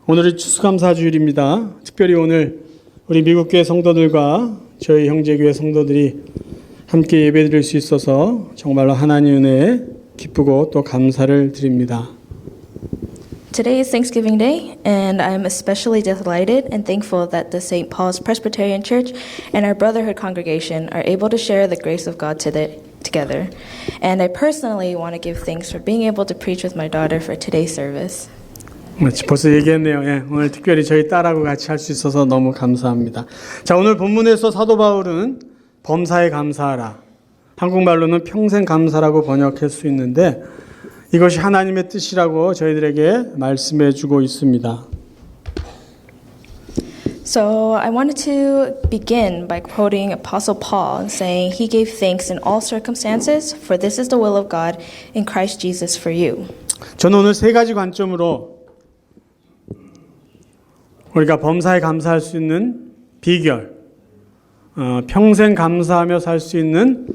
오늘이 추수감사주일입니다. 특별히 오늘 우리 미국교회 성도들과 저희 형제교회 성도들이 함께 예배드릴 수 있어서 정말로 하나님 은혜에 기쁘고 또 감사를 드립니다. Today is Thanksgiving Day, and I'm especially delighted and thankful that the St. Paul's Presbyterian Church and our Brotherhood congregation are able to share the grace of God together. And I personally want to give thanks for being able to preach with my daughter for today's service. 벌써 얘기했네요. 예, 오늘 특별히 저희 딸하고 같이 할 수 있어서 너무 감사합니다. 자, 오늘 본문에서 사도 바울은 범사에 감사하라, 한국말로는 평생 감사라고 번역할 수 있는데 이것이 하나님의 뜻이라고 저희들에게 말씀해 주고 있습니다. So I wanted to begin by quoting Apostle Paul and saying he gave thanks in all circumstances, for this is the will of God in Christ Jesus for you. 저는 오늘 세 가지 관점으로 우리가 범사에 감사할 수 있는 비결, 평생 감사하며 살 수 있는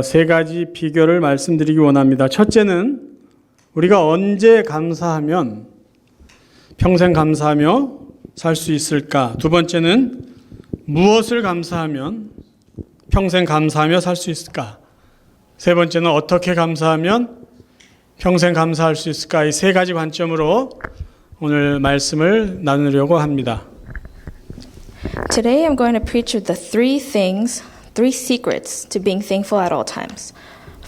세 가지 비결을 말씀드리기 원합니다. 첫째는 우리가 언제 감사하면 평생 감사하며 살 수 있을까? 두 번째는 무엇을 감사하면 평생 감사하며 살 수 있을까? 세 번째는 어떻게 감사하면 평생 감사할 수 있을까? 이 세 가지 관점으로 오늘 말씀을 나누려고 합니다. Today I'm going to preach with the three secrets to being thankful at all times.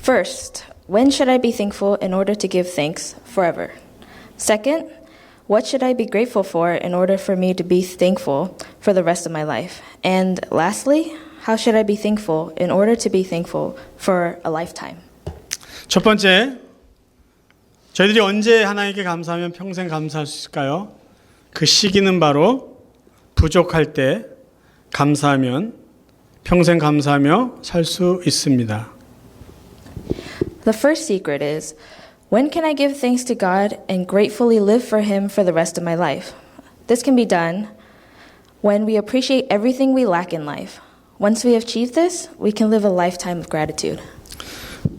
First, when should I be thankful in order to give thanks forever? Second, what should I be grateful for in order for me to be thankful for the rest of my life? And lastly, how should I be thankful in order to be thankful for a lifetime? 첫 번째, 저희들이 언제 하나님께 감사하면 평생 감사할 수 있을까요? 그 시기는 바로 부족할 때 감사하면 평생 감사하며 살 수 있습니다. The first secret is, when can I give thanks to God and gratefully live for Him for the rest of my life? This can be done when we appreciate everything we lack in life. Once we have achieved this, we can live a lifetime of gratitude.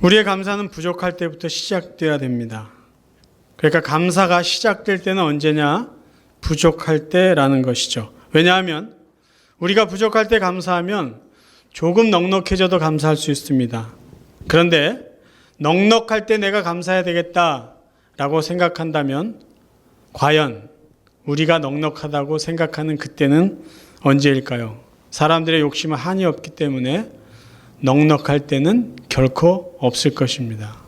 우리의 감사는 부족할 때부터 시작돼야 됩니다. 그러니까 감사가 시작될 때는 언제냐? 부족할 때라는 것이죠. 왜냐하면 우리가 부족할 때 감사하면 조금 넉넉해져도 감사할 수 있습니다. 그런데 넉넉할 때 내가 감사해야 되겠다라고 생각한다면 과연 우리가 넉넉하다고 생각하는 그때는 언제일까요? 사람들의 욕심은 한이 없기 때문에 넉넉할 때는 결코 없을 것입니다.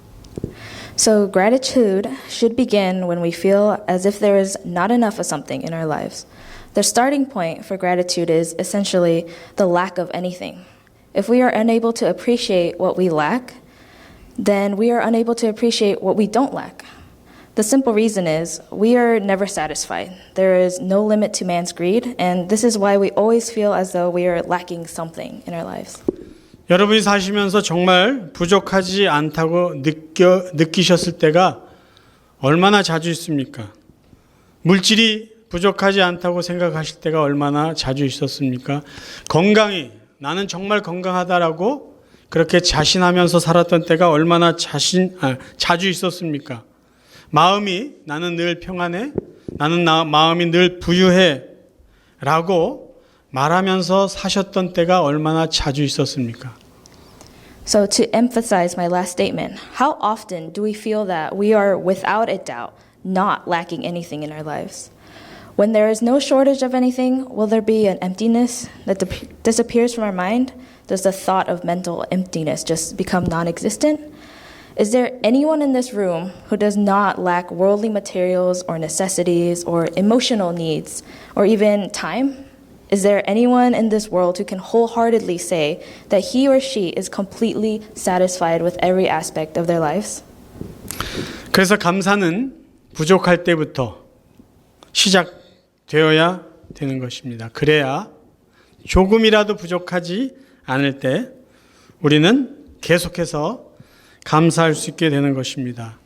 So gratitude should begin when we feel as if there is not enough of something in our lives. The starting point for gratitude is essentially the lack of anything. If we are unable to appreciate what we lack, then we are unable to appreciate what we don't lack. The simple reason is we are never satisfied. There is no limit to man's greed, and this is why we always feel as though we are lacking something in our lives. 여러분이 사시면서 정말 부족하지 않다고 느끼셨을 때가 얼마나 자주 있습니까? 물질이 부족하지 않다고 생각하실 때가 얼마나 자주 있었습니까? 건강이 나는 정말 건강하다라고 그렇게 자신하면서 살았던 때가 얼마나 자주 있었습니까? 마음이 나는 늘 평안해, 나는 마음이 늘 부유해 라고 말하면서 사셨던 때가 얼마나 자주 있었습니까? So to emphasize my last statement, how often do we feel that we are without a doubt not lacking anything in our lives? When there is no shortage of anything, will there be an emptiness that disappears from our mind? Does the thought of mental emptiness just become non-existent? Is there anyone in this room who does not lack worldly materials or necessities or emotional needs or even time? Is there anyone in this world who can wholeheartedly say that he or she is completely satisfied with every aspect of their lives? 그래서 감사는 부족할 때부터 시작되어야 되는 것입니다. 그래야 조금이라도 부족하지 않을 때 우리는 계속해서 감사할 수 있게 되는 것입니다.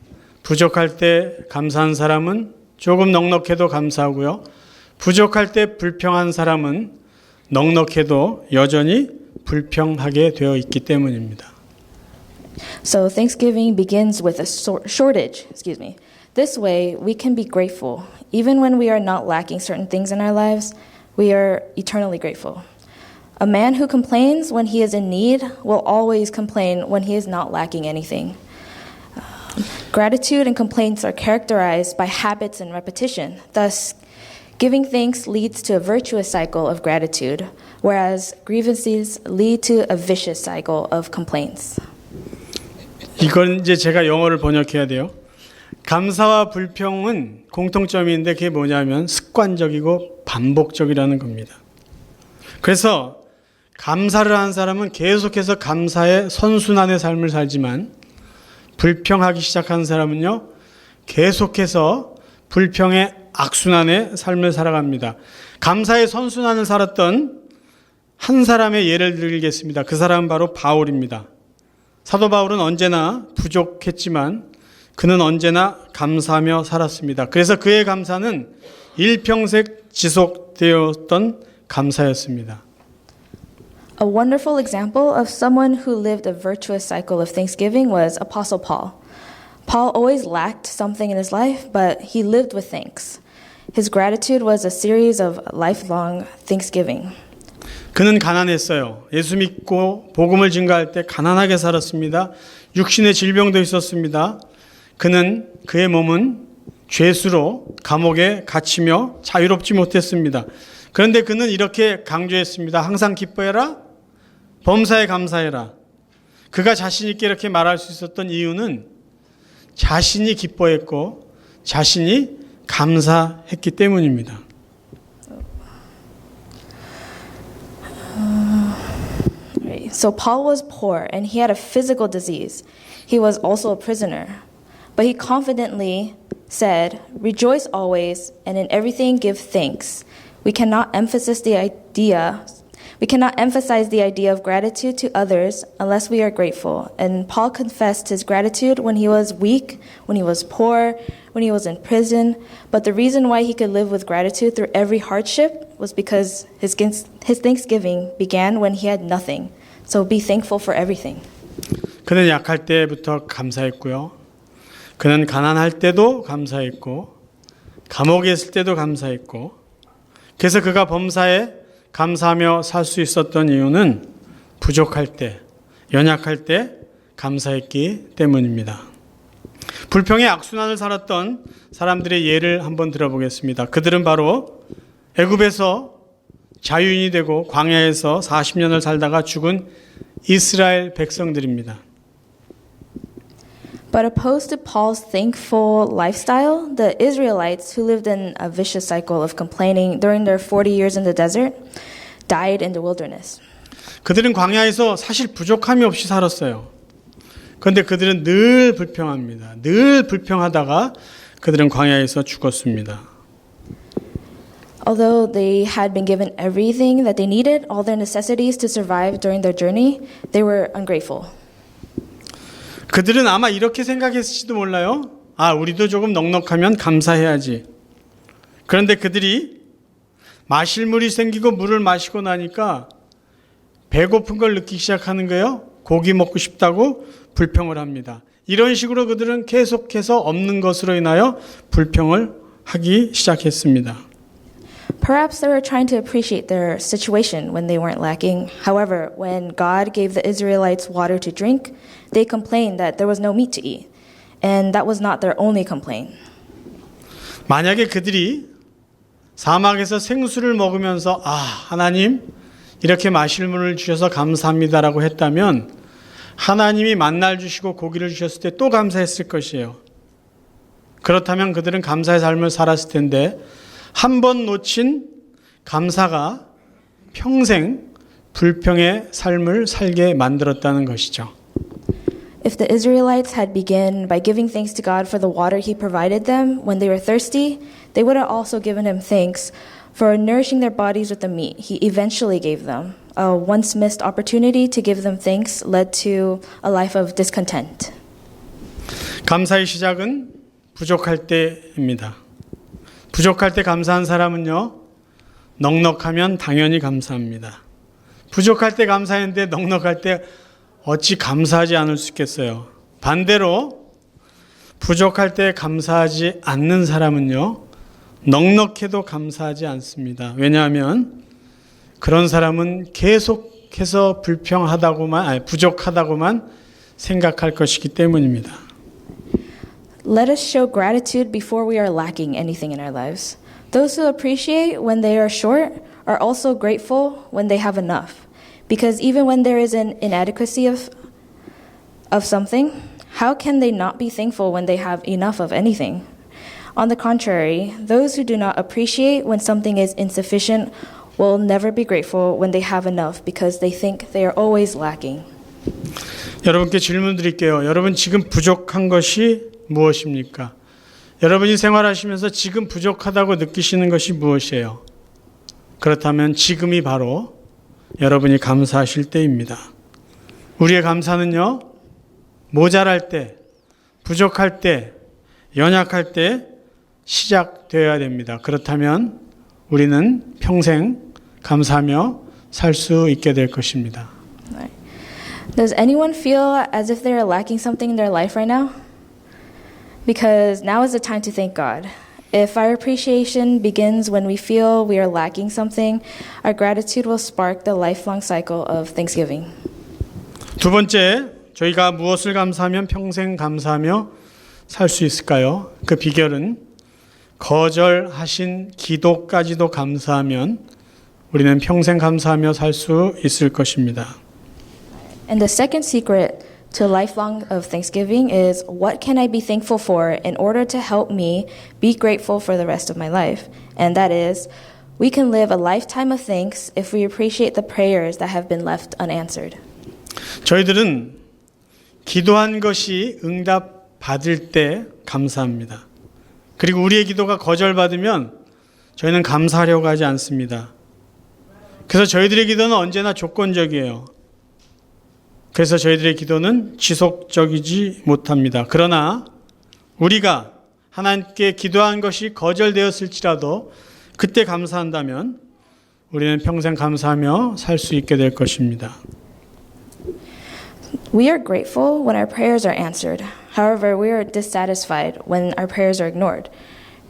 부족할 때 감사한 사람은 조금 넉넉해도 감사하고요. 부족할 때 불평한 사람은 넉넉해도 여전히 불평하게 되어 있기 때문입니다. So Thanksgiving begins with a shortage. This way, we can be grateful. Even when we are not lacking certain things in our lives, we are eternally grateful. A man who complains when he is in need will always complain when he is not lacking anything. Gratitude and complaints are characterized by habits and repetition. Thus, giving thanks leads to a virtuous cycle of gratitude, whereas grievances lead to a vicious cycle of complaints. 이건 이제 제가 영어를 번역해야 돼요. 감사와 불평은 공통점인데 그게 뭐냐면 습관적이고 반복적이라는 겁니다. 그래서 감사를 한 사람은 계속해서 감사의 선순환의 삶을 살지만 불평하기 시작한 사람은요, 계속해서 불평의 악순환의 삶을 살아갑니다. 감사의 선순환을 살았던 한 사람의 예를 들겠습니다. 그 사람은 바로 바울입니다. 사도 바울은 언제나 부족했지만 그는 언제나 감사하며 살았습니다. 그래서 그의 감사는 일평생 지속되었던 감사였습니다. A wonderful example of someone who lived a virtuous cycle of thanksgiving was Apostle Paul. Paul always lacked something in his life, but he lived with thanks. His gratitude was a series of lifelong thanksgiving. 그는 가난했어요. 예수 믿고 복음을 증거할 때 가난하게 살았습니다. 육신의 질병도 있었습니다. 그의 몸은 죄수로 감옥에 갇히며 자유롭지 못했습니다. 그런데 그는 이렇게 강조했습니다. 항상 기뻐해라, 범사에 감사해라. 그가 자신 있게 이렇게 말할 수 있었던 이유는 자신이 기뻐했고 자신이 감사했기 때문입니다. So Paul was poor and he had a physical disease. He was also a prisoner. But he confidently said, "Rejoice always, and in everything give thanks." We cannot emphasize the idea of gratitude to others unless we are grateful. And Paul confessed his gratitude when he was weak, when he was poor, when he was in prison. But the reason why he could live with gratitude through every hardship was because his thanksgiving began when he had nothing. So be thankful for everything. 그는 약할 때부터 감사했고요. 그는 가난할 때도 감사했고 감옥에 있을 때도 감사했고 그래서 그가 범사에 감사하며 살 수 있었던 이유는 부족할 때, 연약할 때 감사했기 때문입니다. 불평의 악순환을 살았던 사람들의 예를 한번 들어보겠습니다. 그들은 바로 애굽에서 자유인이 되고 광야에서 40년을 살다가 죽은 이스라엘 백성들입니다. But opposed to Paul's thankful lifestyle, the Israelites who lived in a vicious cycle of complaining during their 40 years in the desert died in the wilderness. 그들은 광야에서 사실 부족함이 없이 살았어요. 그런데 그들은 늘 불평합니다. 늘 불평하다가 그들은 광야에서 죽었습니다. Although they had been given everything that they needed, all their necessities to survive during their journey, they were ungrateful. 그들은 아마 이렇게 생각했을지도 몰라요. 우리도 조금 넉넉하면 감사해야지. 그런데 그들이 마실 물이 생기고 물을 마시고 나니까 배고픈 걸 느끼기 시작하는 거예요. 고기 먹고 싶다고 불평을 합니다. 이런 식으로 그들은 계속해서 없는 것으로 인하여 불평을 하기 시작했습니다. Perhaps they were trying to appreciate their situation when they weren't lacking. However, when God gave the Israelites water to drink, they complained that there was no meat to eat. And that was not their only complaint. 만약에 그들이 사막에서 생수를 먹으면서 하나님 이렇게 마실 물을 주셔서 감사합니다라고 했다면 하나님이 만나를 주시고 고기를 주셨을 때 또 감사했을 것이에요. 그렇다면 그들은 감사의 삶을 살았을 텐데 한 번 놓친 감사가 평생 불평의 삶을 살게 만들었다는 것이죠. If the Israelites had begun by giving thanks to God for the water He provided them when they were thirsty, they would have also given Him thanks for nourishing their bodies with the meat He eventually gave them. A once missed opportunity to give them thanks led to a life of discontent. 감사의 시작은 부족할 때입니다. 부족할 때 감사한 사람은요, 넉넉하면 당연히 감사합니다. 부족할 때 감사했는데 넉넉할 때 어찌 감사하지 않을 수 있겠어요. 반대로 부족할 때 감사하지 않는 사람은요, 넉넉해도 감사하지 않습니다. 왜냐하면 그런 사람은 계속해서 부족하다고만 생각할 것이기 때문입니다. Let us show gratitude before we are lacking anything in our lives. Those who appreciate when they are short are also grateful when they have enough. Because even when there is an inadequacy of something, how can they not be thankful when they have enough of anything? On the contrary, those who do not appreciate when something is insufficient will never be grateful when they have enough because they think they are always lacking. 여러분께 질문 드릴게요. 여러분 지금 부족한 것이 무엇입니까? 여러분이 생활하시면서 지금 부족하다고 느끼시는 것이 무엇이에요? 그렇다면 지금이 바로 여러분이 감사하실 때입니다. 우리의 감사는요, 모자랄 때, 부족할 때, 연약할 때 시작되어야 됩니다. 그렇다면 우리는 평생 감사하며 살 수 있게 될 것입니다. Does anyone feel as if they are lacking something in their life right now? Because now is the time to thank God. If our appreciation begins when we feel we are lacking something, our gratitude will spark the lifelong cycle of thanksgiving. 두 번째, 저희가 무엇을 감사하면 평생 감사하며 살 수 있을까요? 그 비결은 거절하신 기도까지도 감사하면 우리는 평생 감사하며 살 수 있을 것입니다. And the second secret to lifelong of thanksgiving is what can I be thankful for in order to help me be grateful for the rest of my life? And that is, we can live a lifetime of thanks if we appreciate the prayers that have been left unanswered. 저희들은 기도한 것이 응답받을 때 감사합니다. 그리고 우리의 기도가 거절받으면 저희는 감사하려고 하지 않습니다. 그래서 저희들의 기도는 언제나 조건적이에요. 그래서 저희들의 기도는 지속적이지 못합니다. 그러나 우리가 하나님께 기도한 것이 거절되었을지라도 그때 감사한다면 우리는 평생 감사하며 살 수 있게 될 것입니다. We are grateful when our prayers are answered. However, we are dissatisfied when our prayers are ignored.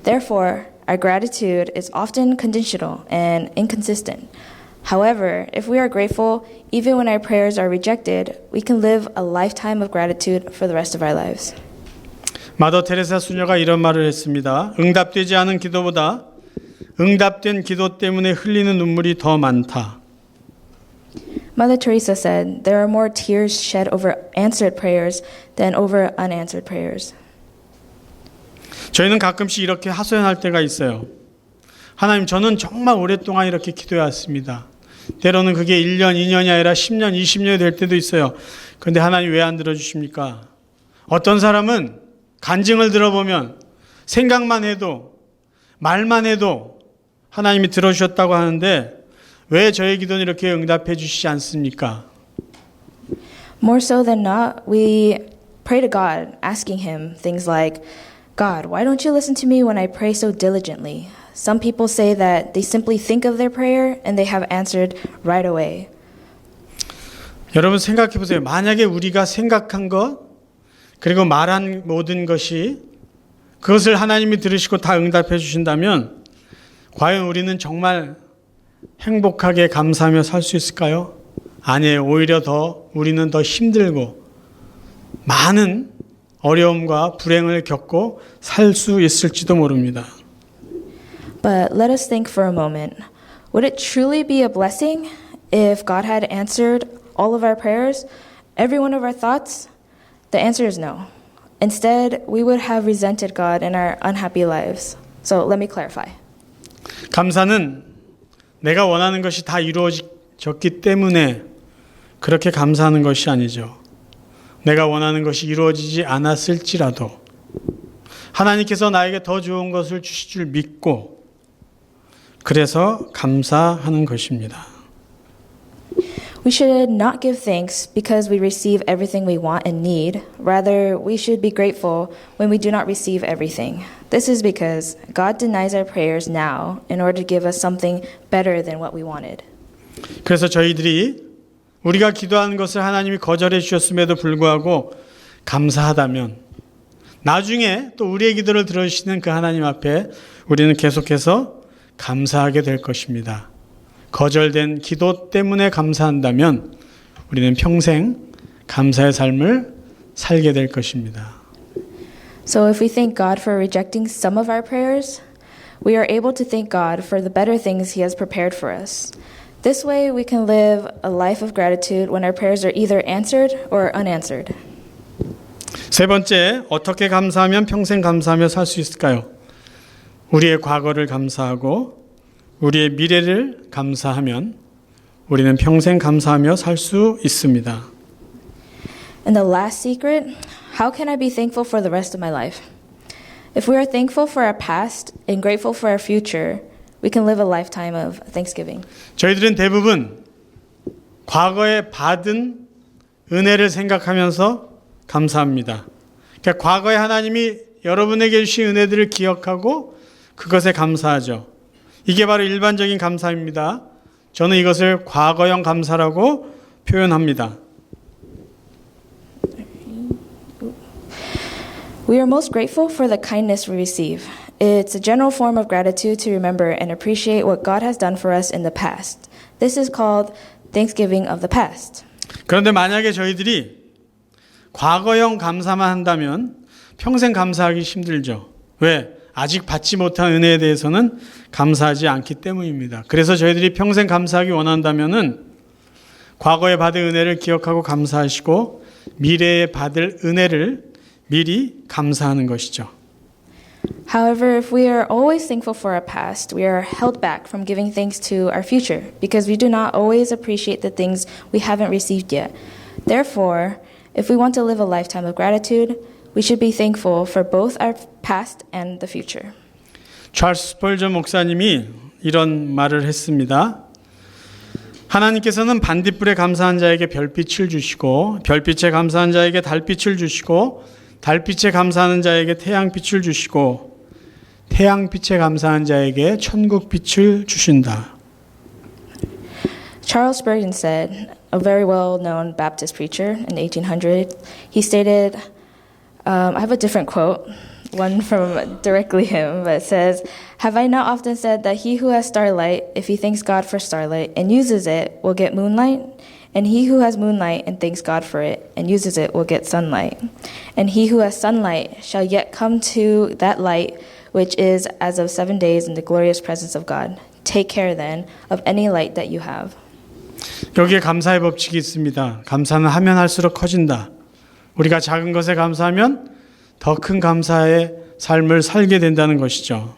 Therefore, our gratitude is often conditional and inconsistent. However, if we are grateful, even when our prayers are rejected, we can live a lifetime of gratitude for the rest of our lives. 마더 테레사 수녀가 이런 말을 했습니다. 응답되지 않은 기도보다 응답된 기도 때문에 흘리는 눈물이 더 많다. Mother Teresa said, there are more tears shed over answered prayers than over unanswered prayers. 저희는 가끔씩 이렇게 하소연할 때가 있어요. 하나님, 저는 정말 오랫동안 이렇게 기도해왔습니다. 때로는 그게 1년, 2년이 아니라 10년, 20년이 될 때도 있어요. 그런데 하나님 왜 안 들어주십니까? 어떤 사람은 간증을 들어보면 생각만 해도 말만 해도 하나님이 들어주셨다고 하는데 왜 저의 기도는 이렇게 응답해 주시지 않습니까? More so than not, we pray to God, asking Him things like, God, why don't you listen to me when I pray so diligently? Some people say that they simply think of their prayer and they have answered right away. 여러분 생각해 보세요. 만약에 우리가 생각한 것 그리고 말한 모든 것이 그것을 하나님이 들으시고 다 응답해 주신다면 과연 우리는 정말 행복하게 감사하며 살 수 있을까요? 아니에요. 오히려 우리는 더 힘들고 많은 어려움과 불행을 겪고 살 수 있을지도 모릅니다. But let us think for a moment. Would it truly be a blessing if God had answered all of our prayers, every one of our thoughts? The answer is no. Instead, we would have resented God in our unhappy lives. So let me clarify. 감사는 내가 원하는 것이 다 이루어졌기 때문에 그렇게 감사하는 것이 아니죠. 내가 원하는 것이 이루어지지 않았을지라도 하나님께서 나에게 더 좋은 것을 주실 줄 믿고 그래서 감사하는 것입니다. We should not give thanks because we receive everything we want and need. Rather, we should be grateful when we do not receive everything. This is because God denies our prayers now in order to give us something better than what we wanted. 그래서 저희들이 우리가 기도하는 것을 하나님이 거절해 주셨음에도 불구하고 감사하다면 나중에 또 우리의 기도를 들어주시는 그 하나님 앞에 우리는 계속해서 감사하게 될 것입니다. 거절된 기도 때문에 감사한다면 우리는 평생 감사의 삶을 살게 될 것입니다. So if we thank God for rejecting some of our prayers, we are able to thank God for the better things He has prepared for us. This way we can live a life of gratitude when our prayers are either answered or unanswered. 세 번째, 어떻게 감사하면 평생 감사하며 살 수 있을까요? 우리의 과거를 감사하고 우리의 미래를 감사하면 우리는 평생 감사하며 살 수 있습니다. And the last secret, how can I be thankful for the rest of my life? If we are thankful for our past and grateful for our future, we can live a lifetime of thanksgiving. 저희들은 대부분 과거에 받은 은혜를 생각하면서 감사합니다. 그러니까 과거에 하나님이 여러분에게 주신 은혜들을 기억하고 그것에 감사하죠. 이게 바로 일반적인 감사입니다. 저는 이것을 과거형 감사라고 표현합니다. We are most grateful for the kindness we receive. It's a general form of gratitude to remember and appreciate what God has done for us in the past. This is called Thanksgiving of the past. 그런데 만약에 저희들이 과거형 감사만 한다면 평생 감사하기 힘들죠. 왜? 아직 받지 못한 은혜에 대해서는 감사하지 않기 때문입니다. 그래서 저희들이 평생 감사하기 원한다면은 과거에 받은 은혜를 기억하고 감사하시고 미래에 받을 은혜를 미리 감사하는 것이죠. However, if we are always thankful for our past, we are held back from giving thanks to our future because we do not always appreciate the things we haven't received yet. Therefore, if we want to live a lifetime of gratitude, we should be thankful for both our past and the future. 찰스 스펄전 목사님이 이런 말을 했습니다. 하나님께서는 반딧불에 감사한 자에게 별빛을 주시고 별빛에 감사한 자에게 달빛을 주시고 달빛에 감사하는 자에게 태양빛을 주시고 태양빛에 감사한 자에게 천국빛을 주신다. Charles Spurgeon said, a very well-known Baptist preacher in the 1800s, he stated, I have a different quote, one from directly him, but it says, "Have I not often said that he who has starlight, if he thanks God for starlight and uses it, will get moonlight? And he who has moonlight and thanks God for it and uses it will get sunlight. And he who has sunlight shall yet come to that light which is as of 7 days in the glorious presence of God. Take care then of any light that you have." 여기에 감사의 법칙이 있습니다. 감사는 하면 할수록 커진다. 우리가 작은 것에 감사하면 더 큰 감사의 삶을 살게 된다는 것이죠.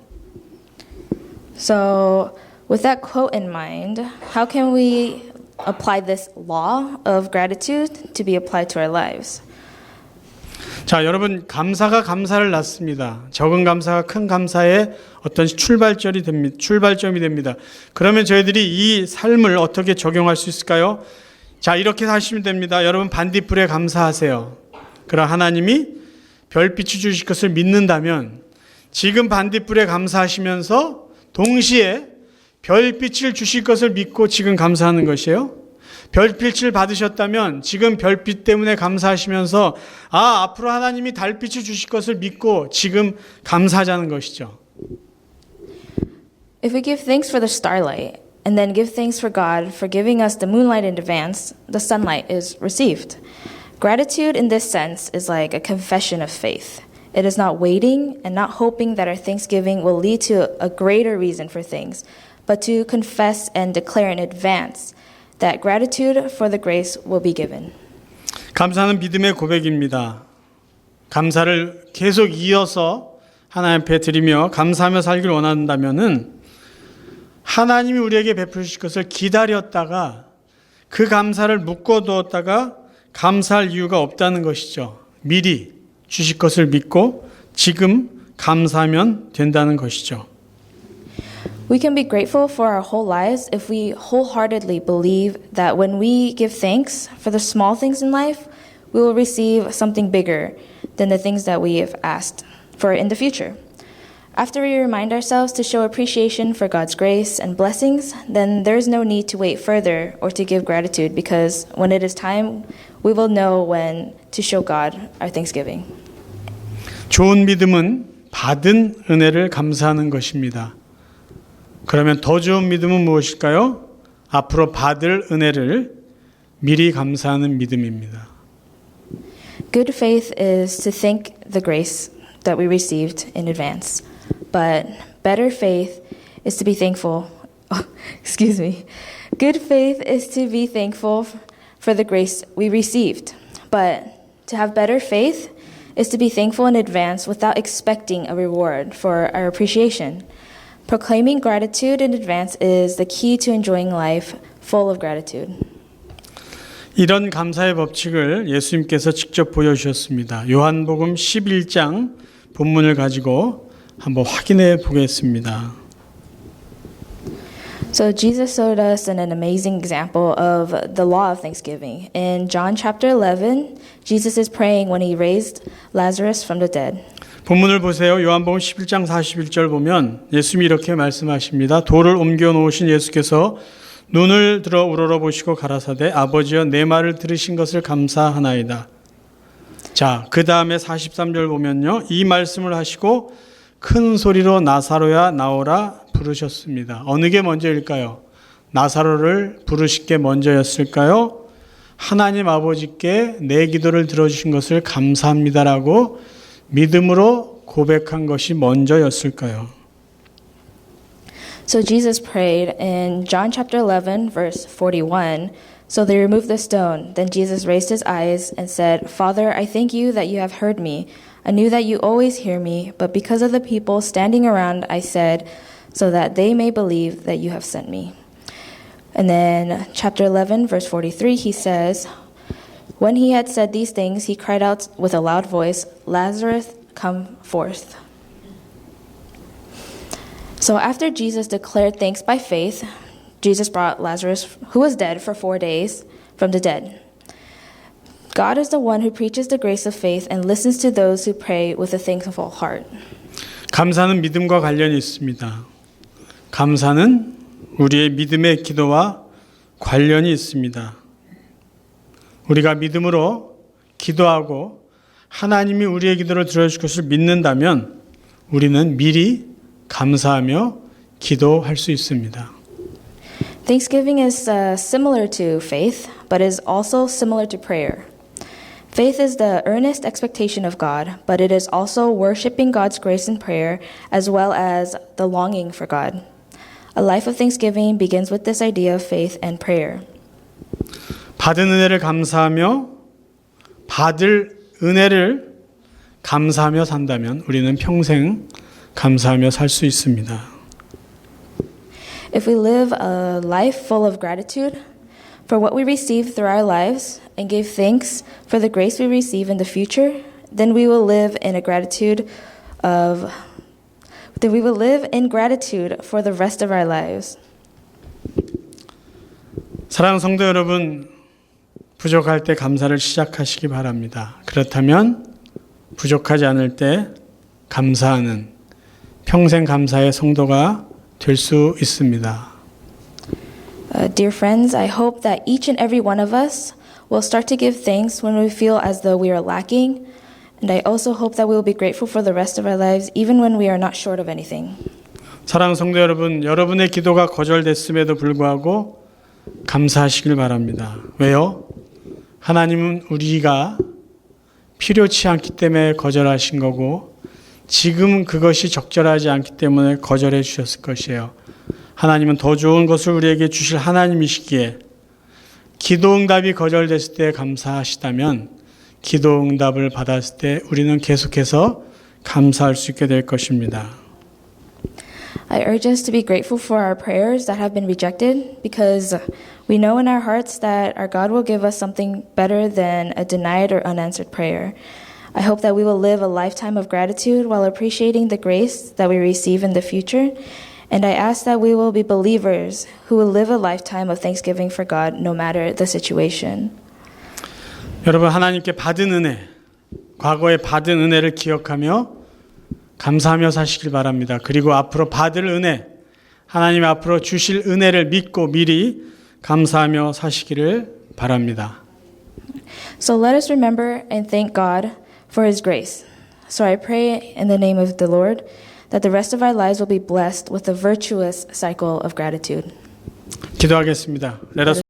So, with that quote in mind, how can we apply this law of gratitude to be applied to our lives? 자, 여러분, 감사가 감사를 낳습니다. 적은 감사가 큰 감사의 어떤 출발점이 됩니다. 그러면 저희들이 이 삶을 어떻게 적용할 수 있을까요? 자, 이렇게 하시면 됩니다. 여러분, 반딧불에 감사하세요. 그럼 하나님이 별빛을 주실 것을 믿는다면 지금 반딧불에 감사하시면서 동시에 별빛을 주실 것을 믿고 지금 감사하는 것이에요. 별빛을 받으셨다면 지금 별빛 때문에 감사하시면서 앞으로 하나님이 달빛을 주실 것을 믿고 지금 감사하자는 것이죠. If we give thanks for the starlight and then give thanks for God for giving us the moonlight in advance, the sunlight is received. Gratitude in this sense is like a confession of faith. It is not waiting and not hoping that our thanksgiving will lead to a greater reason for things, but to confess and declare in advance that gratitude for the grace will be given. 감사는 믿음의 고백입니다. 감사를 계속 이어서 하나님 앞에 드리며 감사하며 살기를 원한다면은 하나님이 우리에게 베푸실 것을 기다렸다가 그 감사를 묶어두었다가 감사할 이유가 없다는 것이죠. 미리 주실 것을 믿고 지금 감사하면 된다는 것이죠. We can be grateful for our whole lives if we wholeheartedly believe that when we give thanks for the small things in life, we will receive something bigger than the things that we have asked for in the future. After we remind ourselves to show appreciation for God's grace and blessings, then there is no need to wait further or to give gratitude because when it is time, we will know when to show God our thanksgiving. 좋은 믿음은 받은 은혜를 감사하는 것입니다. 그러면 더 좋은 믿음은 무엇일까요? 앞으로 받을 은혜를 미리 감사하는 믿음입니다. Good faith is to thank the grace that we received in advance. But better faith is to be thankful. Excuse me. Good faith is to be thankful for the grace we received. But to have better faith is to be thankful in advance without expecting a reward for our appreciation. Proclaiming gratitude in advance is the key to enjoying life full of gratitude. 이런 감사의 법칙을 예수님께서 직접 보여주셨습니다. 요한복음 11장 본문을 가지고 한번 확인해 보겠습니다. So Jesus showed us an amazing example of the law of thanksgiving. In John chapter 11, Jesus is praying when he raised Lazarus from the dead. 본문을 보세요. 요한복음 11장 41절 보면 예수님이 이렇게 말씀하십니다. 돌을 옮겨 놓으신 예수께서 눈을 들어 우러러 보시고 가라사대 아버지여 내 말을 들으신 것을 감사하나이다. 자, 그 다음에 43절 보면요. 이 말씀을 하시고 큰 소리로 나사로야 나오라 부르셨습니다. 어느 게 먼저일까요? 나사로를 부르신 게 먼저였을까요? 하나님 아버지께 내 기도를 들어주신 것을 감사합니다라고 믿음으로 고백한 것이 먼저였을까요? So Jesus prayed in John chapter 11, verse 41. So they removed the stone. Then Jesus raised his eyes and said, Father, I thank you that you have heard me. I knew that you always hear me, but because of the people standing around, I said, so that they may believe that you have sent me. And then chapter 11, verse 43, he says, When he had said these things, he cried out with a loud voice, Lazarus, come forth. So after Jesus declared thanks by faith, Jesus brought Lazarus, who was dead for 4 days, from the dead. God is the one who preaches the grace of faith and listens to those who pray with a thankful heart. 감사는 믿음과 관련이 있습니다. 감사는 우리의 믿음의 기도와 관련이 있습니다. 우리가 믿음으로 기도하고 하나님이 우리의 기도를 들어줄 것을 믿는다면 우리는 미리 감사하며 기도할 수 있습니다. Thanksgiving is similar to faith, but is also similar to prayer. Faith is the earnest expectation of God, but it is also worshiping God's grace in prayer as well as the longing for God. A life of thanksgiving begins with this idea of faith and prayer. 받은 은혜를 감사하며 받을 은혜를 감사하며 산다면 우리는 평생 감사하며 살 수 있습니다. If we live a life full of gratitude for what we receive through our lives and give thanks for the grace we receive in the future, then we will live in gratitude for the rest of our lives. 사랑하는 성도 여러분, 부족할 때 감사를 시작하시기 바랍니다. 그렇다면 부족하지 않을 때 감사하는 평생 감사의 성도가 될 수 있습니다. Dear friends, I hope that each and every one of us will start to give thanks when we feel as though we are lacking. And I also hope that we will be grateful for the rest of our lives, even when we are not short of anything. 사랑하는 성도 여러분, 여러분의 기도가 거절됐음에도 불구하고 감사하시길 바랍니다. 왜요? 하나님은 우리가 필요치 않기 때문에 거절하신 거고 지금 그것이 적절하지 않기 때문에 거절해 주셨을 것이에요. 하나님은 더 좋은 것을 우리에게 주실 하나님이시기에 기도응답이 거절됐을 때 감사하시다면 기도응답을 받았을 때 우리는 계속해서 감사할 수 있게 될 것입니다. I urge us to be grateful for our prayers that have been rejected because we know in our hearts that our God will give us something better than a denied or unanswered prayer. I hope that we will live a lifetime of gratitude while appreciating the grace that we receive in the future. And I ask that we will be believers who will live a lifetime of thanksgiving for God no matter the situation. 여러분, 하나님께 받은 은혜, 과거에 받은 은혜를 기억하며 감사하며 사시길 바랍니다. 그리고 앞으로 받을 은혜, 하나님 앞으로 주실 은혜를 믿고 미리 감사하며 사시기를 바랍니다. So let us remember and thank God for His grace. So I pray in the name of the Lord that the rest of our lives will be blessed with a virtuous cycle of gratitude. 기도하겠습니다. Let us